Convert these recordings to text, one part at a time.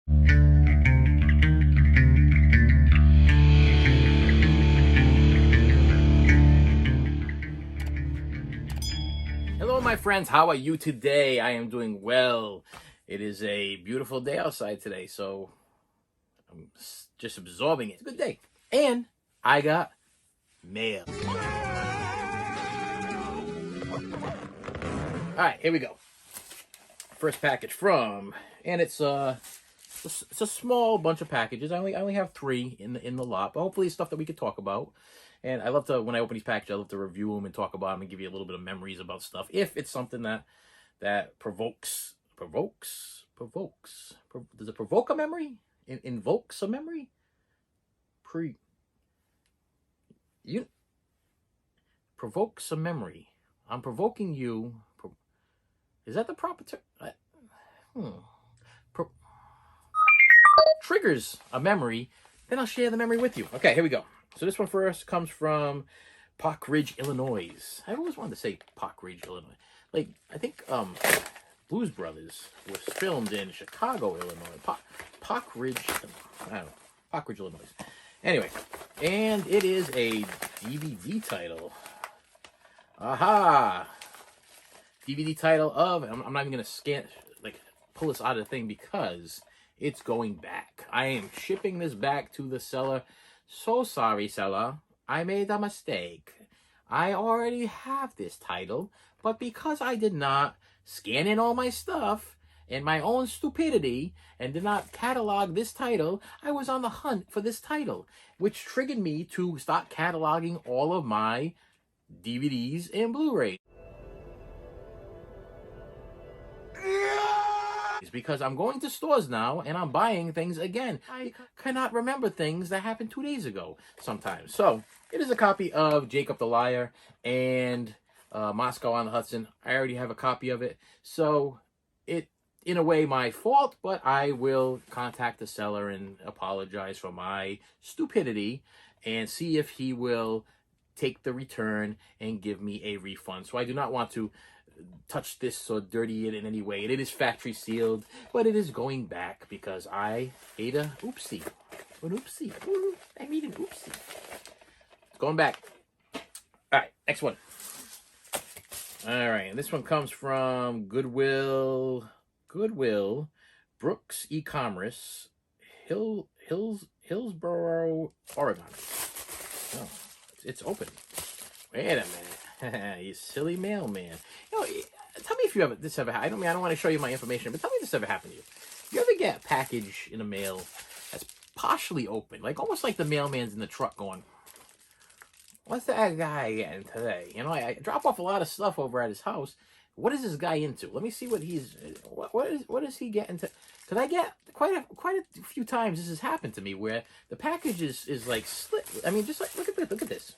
Hello, my friends. How are you today? I am doing well. It is a beautiful day outside today, so I'm just absorbing it. It's a good day. And I got mail. All right, here we go. First package from, and it's a small bunch of packages. I only have 3 in the lot, but hopefully it's stuff that we could talk about. And I love to, when I open these packages, I love to review them and talk about them and give you a little bit of memories about stuff. If it's something that provokes. Does it provoke a memory? Invokes a memory? Provokes a memory. I'm provoking you. Is that the proper term? Triggers a memory, then I'll share the memory with you. Okay, here we go. So this one first comes from Park Ridge, Illinois. I always wanted to say Park Ridge, Illinois. Like, I think Blues Brothers was filmed in Chicago, Illinois. Park Ridge, I don't know. Park Ridge, Illinois. Anyway, and it is a DVD title. Aha! DVD title of, I'm not even going to pull this out of the thing because it's going back. I am shipping this back to the seller. So sorry, seller. I made a mistake. I already have this title, but because I did not scan in all my stuff and my own stupidity and did not catalog this title, I was on the hunt for this title, which triggered me to start cataloging all of my DVDs and Blu-ray. Because I'm going to stores now and I'm buying things again. I cannot remember things that happened 2 days ago sometimes. So it is a copy of Jacob the Liar and Moscow on the Hudson. I already have a copy of it. So it, in a way, my fault, but I will contact the seller and apologize for my stupidity and see if he will take the return and give me a refund. So I do not want to touch this or dirty it in any way. It is factory sealed, but it is going back because I ate a oopsie. An oopsie. Ooh, I made an oopsie. It's going back. All right, next one. All right, and this one comes from Goodwill, Brooks E-commerce, Hillsboro, Oregon. Oh, it's open. Wait a minute. You silly mailman. You know, tell me if you ever happened. I don't want to show you my information, but tell me if this ever happened to you. You ever get a package in the mail that's partially open, like almost like the mailman's in the truck going, "What's that guy getting today?" You know, I drop off a lot of stuff over at his house. What is this guy into? Let me see what he's. What is he getting to? Because I get quite a few times this has happened to me where the package is like slit. I mean, just like look at this.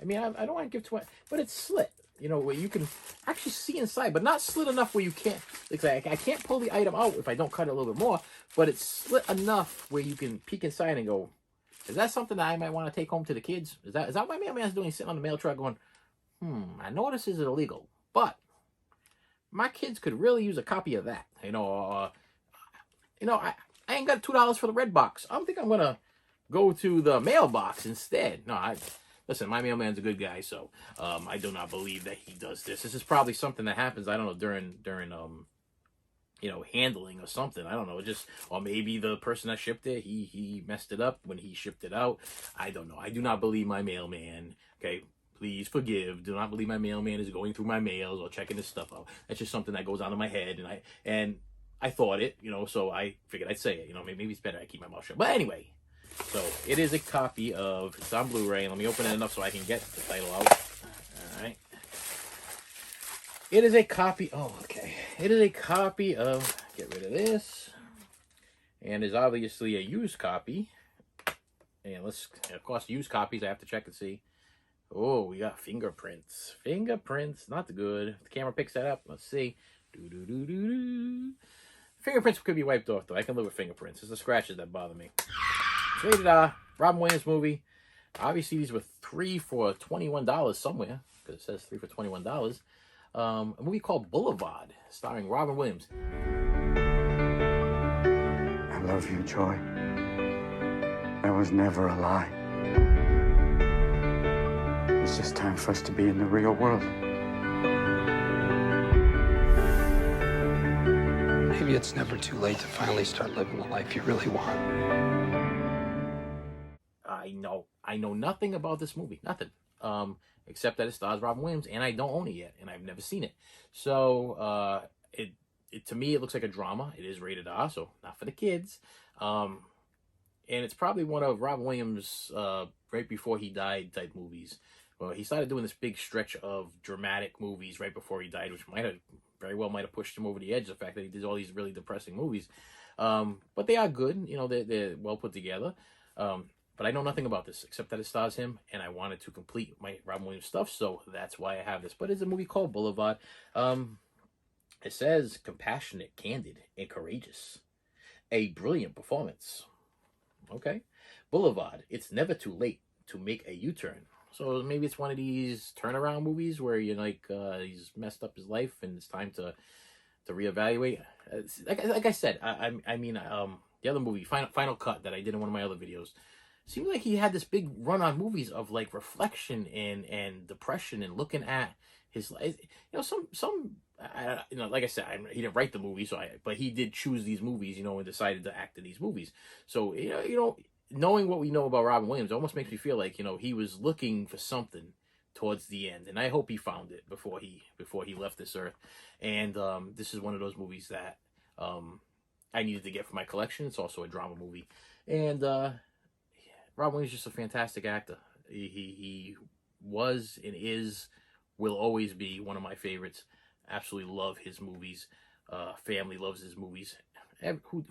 I mean, I don't want to give too much, but it's slit, you know, where you can actually see inside, but not slit enough where you can't, like I can't pull the item out if I don't cut it a little bit more, but it's slit enough where you can peek inside and go, is that something that I might want to take home to the kids? Is that what my mailman's doing, sitting on the mail truck going, I know this is illegal, but my kids could really use a copy of that, I ain't got $2 for the red box. I think I'm going to go to the mailbox instead. No, listen, my mailman's a good guy, so I do not believe that he does this. This is probably something that happens, I don't know, during handling or something. I don't know, or maybe the person that shipped it, he messed it up when he shipped it out. I don't know. I do not believe my mailman. Okay, please forgive. Do not believe my mailman is going through my mails or checking this stuff out. That's just something that goes on in my head, and I thought it, so I figured I'd say it. Maybe it's better I keep my mouth shut. But anyway. So, it is a copy of, it's on Blu-ray. Let me open it enough so I can get the title out. Alright. It is a copy, It is a copy of, get rid of this. And is obviously a used copy. And of course, used copies, I have to check and see. Oh, we got fingerprints. Fingerprints, not good. If the camera picks that up, let's see. Fingerprints could be wiped off, though. I can live with fingerprints. It's the scratches that bother me. It's rated R. Robin Williams movie. Obviously, these were 3 for $21 somewhere, because it says 3 for $21. A movie called Boulevard, starring Robin Williams. I love love you, Joy. That was never a lie. It's just time for us to be in the real world. Maybe it's never too late to finally start living the life you really want. I know nothing about this movie, nothing, except that it stars Robin Williams, and I don't own it yet, and I've never seen it. So it to me, it looks like a drama. It is rated R, so not for the kids. And it's probably one of Robin Williams' right before he died type movies. Well, he started doing this big stretch of dramatic movies right before he died, which might have pushed him over the edge. The fact that he did all these really depressing movies, but they are good. You know, they're well put together. But I know nothing about this except that it stars him, and I wanted to complete my Robin Williams stuff, so that's why I have this. But it's a movie called Boulevard. It says compassionate, candid, and courageous. A brilliant performance. Okay. Boulevard. It's never too late to make a U-turn. So maybe it's one of these turnaround movies where you're like, he's messed up his life and it's time to reevaluate. Like I said, I mean, the other movie, Final Cut, that I did in one of my other videos, seemed like he had this big run on movies of like reflection and depression and looking at his life. You know, like I said, he didn't write the movie, but he did choose these movies, you know, and decided to act in these movies. So you know, knowing what we know about Robin Williams, it almost makes me feel like, you know, he was looking for something towards the end, and I hope he found it before he left this earth. And this is one of those movies that I needed to get for my collection. It's also a drama movie, and Robin Williams is just a fantastic actor. He was and will always be one of my favorites. Absolutely love his movies. Family loves his movies.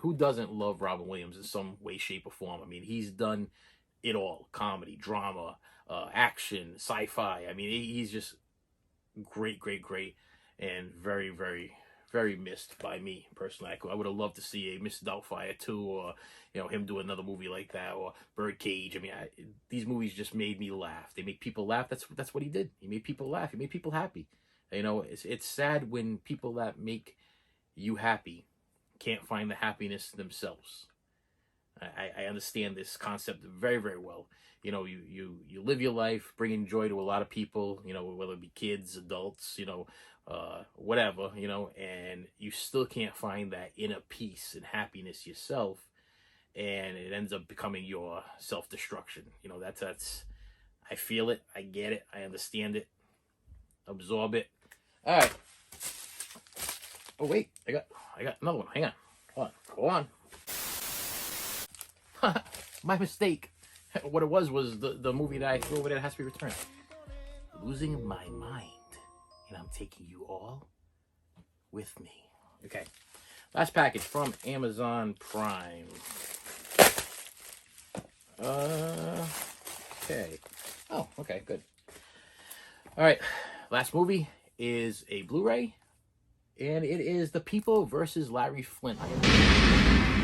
Who doesn't love Robin Williams in some way, shape, or form? I mean, he's done it all: comedy, drama, action, sci-fi. I mean, he's just great, and very, very, very missed by me personally. I would have loved to see a Miss Doubtfire 2, or, you know, him do another movie like that, or Birdcage. I mean, these movies just made me laugh. They make people laugh. That's what he did. He made people laugh. He made people happy. You know, it's sad when people that make you happy can't find the happiness themselves. I understand this concept very, very well. You know, you live your life bringing joy to a lot of people, you know, whether it be kids, adults, you know, whatever, you know, and you still can't find that inner peace and happiness yourself, and it ends up becoming your self-destruction. You know, that's I feel it, I get it, I understand it, absorb it. All right. Oh wait, I got another one. Hang on. Hold on. My mistake. What it was the movie that I threw over there that has to be returned. Losing My Mind. And I'm taking you all with me. Okay. Last package from Amazon Prime. Okay. Oh, okay, good. All right. Last movie is a Blu-ray, and it is The People versus Larry Flynt.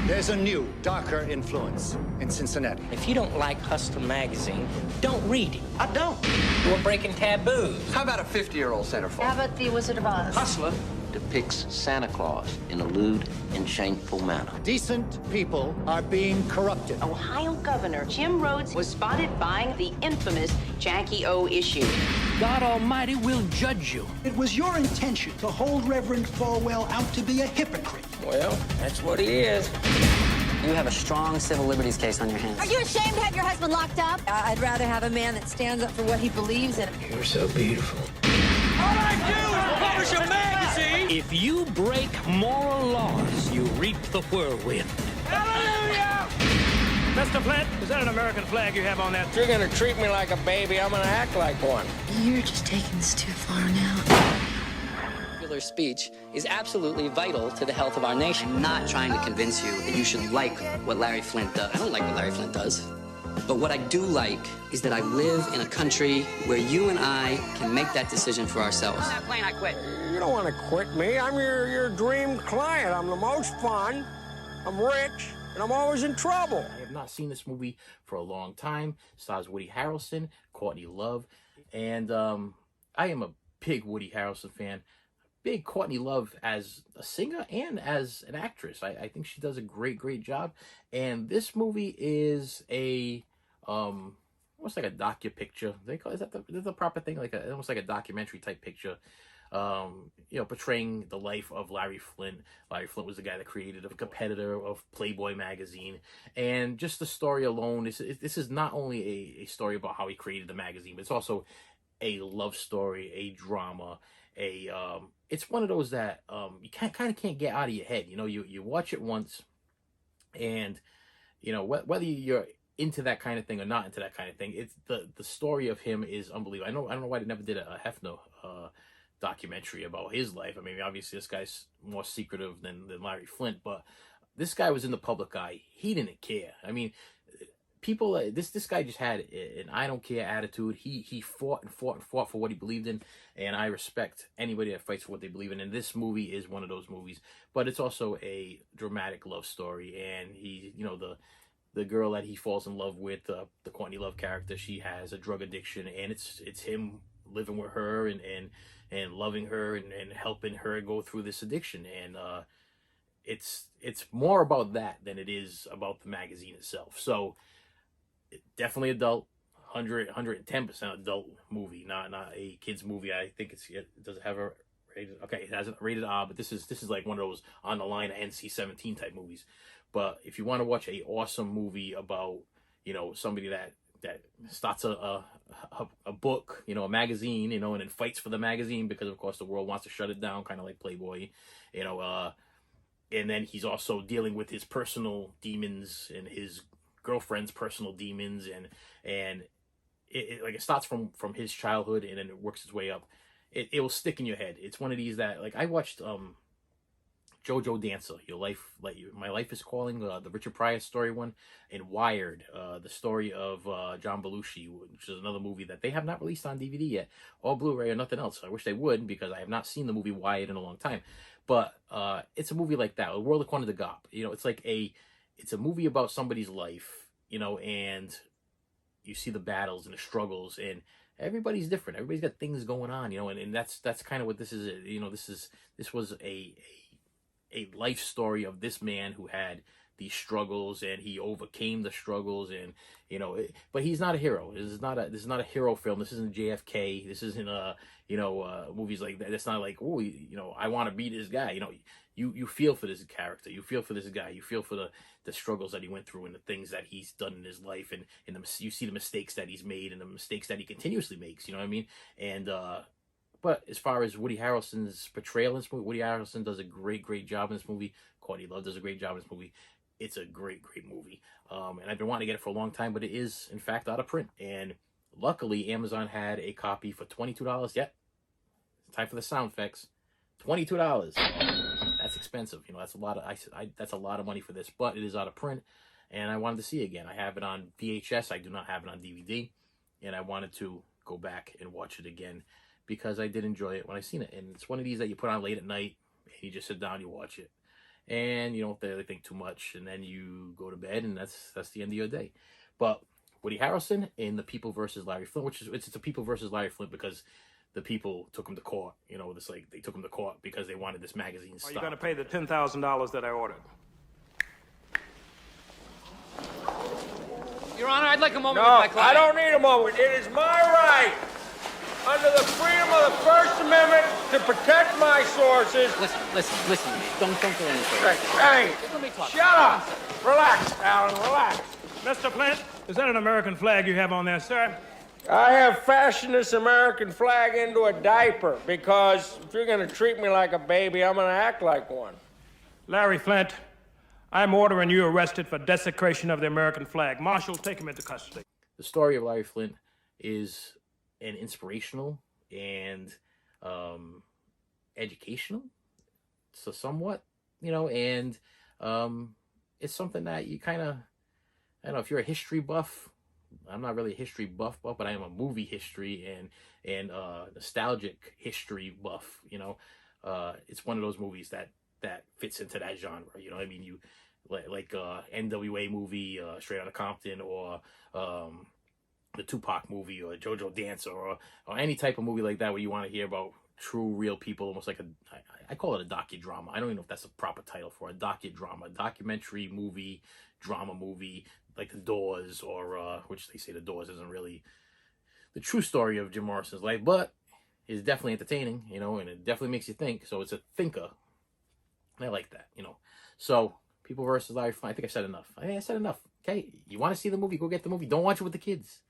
There's a new, darker influence in Cincinnati. If you don't like Hustler magazine, don't read it. I don't. We're breaking taboos. How about a 50-year-old centerfold? How about The Wizard of Oz? Hustler depicts Santa Claus in a lewd and shameful manner. Decent people are being corrupted. Ohio Governor Jim Rhodes was spotted buying the infamous Jackie O issue. God Almighty will judge you. It was your intention to hold Reverend Falwell out to be a hypocrite. Well, that's what he is. You have a strong civil liberties case on your hands. Are you ashamed to have your husband locked up? I'd rather have a man that stands up for what he believes in. You're so beautiful. All I do is publish a magazine. If you break moral laws, you reap the whirlwind. Hallelujah! Mr. Flynt, is that an American flag you have on that? If you're gonna treat me like a baby, I'm gonna act like one. You're just taking this too far now. Popular speech is absolutely vital to the health of our nation. I'm not trying to convince you that you should like what Larry Flynt does. I don't like what Larry Flynt does. But what I do like is that I live in a country where you and I can make that decision for ourselves. On that plane, I quit. You don't want to quit me. I'm your dream client. I'm the most fun. I'm rich, and I'm always in trouble. I have not seen this movie for a long time. It stars Woody Harrelson, Courtney Love, and I am a big Woody Harrelson fan. big Courtney Love as a singer and as an actress. I think she does a great job. And this movie is a almost like a docu-picture. They call, is that the proper thing? Like almost like a documentary type picture. You know, portraying the life of Larry Flynt. Larry Flynt was the guy that created a competitor of Playboy magazine, and just the story alone. This is not only a story about how he created the magazine, but it's also a love story, a drama, it's one of those that you kind of can't get out of your head. You know, you watch it once, and you know whether you're into that kind of thing or not into that kind of thing, it's the story of him is unbelievable. I don't know why they never did a Hefner documentary about his life. I mean, obviously this guy's more secretive than Larry Flynt, but this guy was in the public eye. He didn't care. I mean, people, this guy just had an I don't care attitude. He fought for what he believed in, and I respect anybody that fights for what they believe in. And this movie is one of those movies, but it's also a dramatic love story. And he, you know, the girl that he falls in love with, the Courtney Love character, she has a drug addiction, and it's him living with her and loving her and helping her go through this addiction. And it's more about that than it is about the magazine itself. So definitely adult, 110% adult movie, not a kids movie. I think it doesn't have a rated, okay, it has a rated R, but this is like one of those on the line of NC-17 type movies. But if you want to watch a awesome movie about, you know, somebody that starts a book, you know, a magazine, you know, and then fights for the magazine because of course the world wants to shut it down, kind of like Playboy, you know, and then he's also dealing with his personal demons and his girlfriend's personal demons, and it starts from his childhood and then it works its way up. It will stick in your head. It's one of these that, like, I watched Jojo Dancer, My Life is Calling, the Richard Pryor story one, and Wired, the story of John Belushi, which is another movie that they have not released on DVD yet, or Blu-ray or nothing else. I wish they would, because I have not seen the movie Wired in a long time. But it's a movie like that, A World According to God. You know, it's like it's a movie about somebody's life, you know, and you see the battles and the struggles, and everybody's different. Everybody's got things going on, you know, and that's kind of what this is. You know, this was a life story of this man who had these struggles, and he overcame the struggles, and you know, but he's not a hero. This is not a hero film. This isn't JFK. This isn't movies like that. It's not like, oh, you know, I want to be this guy. You know, you feel for this character. You feel for this guy. You feel for the struggles that he went through and the things that he's done in his life, and you see the mistakes that he's made and the mistakes that he continuously makes. You know what I mean? And but as far as Woody Harrelson's portrayal in this movie, Woody Harrelson does a great job in this movie. Courtney Love does a great job in this movie. It's a great movie. And I've been wanting to get it for a long time, but it is, in fact, out of print. And luckily, Amazon had a copy for $22. Yep. It's time for the sound effects. $22. That's expensive. You know, that's a lot of that's a lot of money for this, but it is out of print, and I wanted to see it again. I have it on VHS. I do not have it on DVD, and I wanted to go back and watch it again because I did enjoy it when I seen it. And it's one of these that you put on late at night, and you just sit down, you watch it, and you don't really think too much, and then you go to bed, and that's the end of your day. But Woody Harrelson in The People versus Larry Flynt, which is it's The People versus Larry Flynt because the people took him to court. You know, it's like they took him to court because they wanted this magazine stopped. Are you going to pay the $10,000 that I ordered? Your Honor, I'd like a moment with my client. I don't need a moment. It is my right, under the freedom of the First Amendment, to protect my sources. Listen to me. Don't go any further. Hey, Let me talk. shut up. Relax, Alan, relax. Mr. Flint, is that an American flag you have on there, sir? I have fashioned this American flag into a diaper because if you're going to treat me like a baby, I'm going to act like one. Larry Flynt, I'm ordering you arrested for desecration of the American flag. Marshal, take him into custody. The story of Larry Flynt is an inspirational and educational, so somewhat, you know, and it's something that you kind of, I don't know, if you're a history buff. I'm not really a history buff, but I am a movie history and nostalgic history buff. You know, it's one of those movies that fits into that genre. You know what I mean? You like NWA movie, Straight Outta Compton, or the Tupac movie, or JoJo Dancer, or any type of movie like that where you want to hear about true, real people, almost like I call it a docudrama. I don't even know if that's a proper title for a docudrama, documentary movie, drama movie, like The Doors, or which they say The Doors isn't really the true story of Jim Morrison's life, but it's definitely entertaining, you know, and it definitely makes you think. So it's a thinker. And I like that, you know. So People versus Larry Flynt. I think I said enough. I said enough. Okay, you want to see the movie? Go get the movie. Don't watch it with the kids.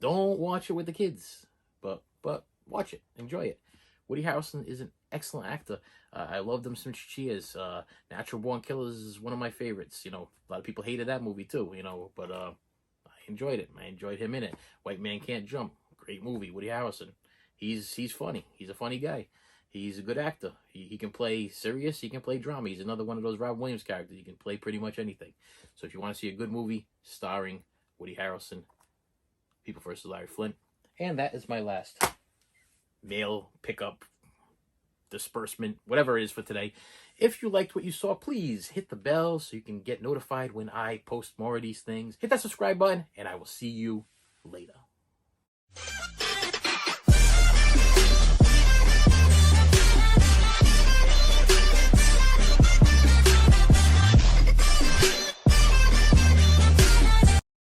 Don't watch it with the kids. But watch it. Enjoy it. Woody Harrelson is an excellent actor. I loved him since Cheers. Natural Born Killers is one of my favorites. You know, a lot of people hated that movie too. You know, but I enjoyed it. I enjoyed him in it. White Man Can't Jump. Great movie. Woody Harrelson. He's funny. He's a funny guy. He's a good actor. He can play serious. He can play drama. He's another one of those Rob Williams characters. He can play pretty much anything. So if you want to see a good movie starring Woody Harrelson, People versus Larry Flynt. And that is my last mail pickup, disbursement, whatever it is for today. If you liked what you saw, please hit the bell so you can get notified when I post more of these things. Hit that subscribe button, and I will see you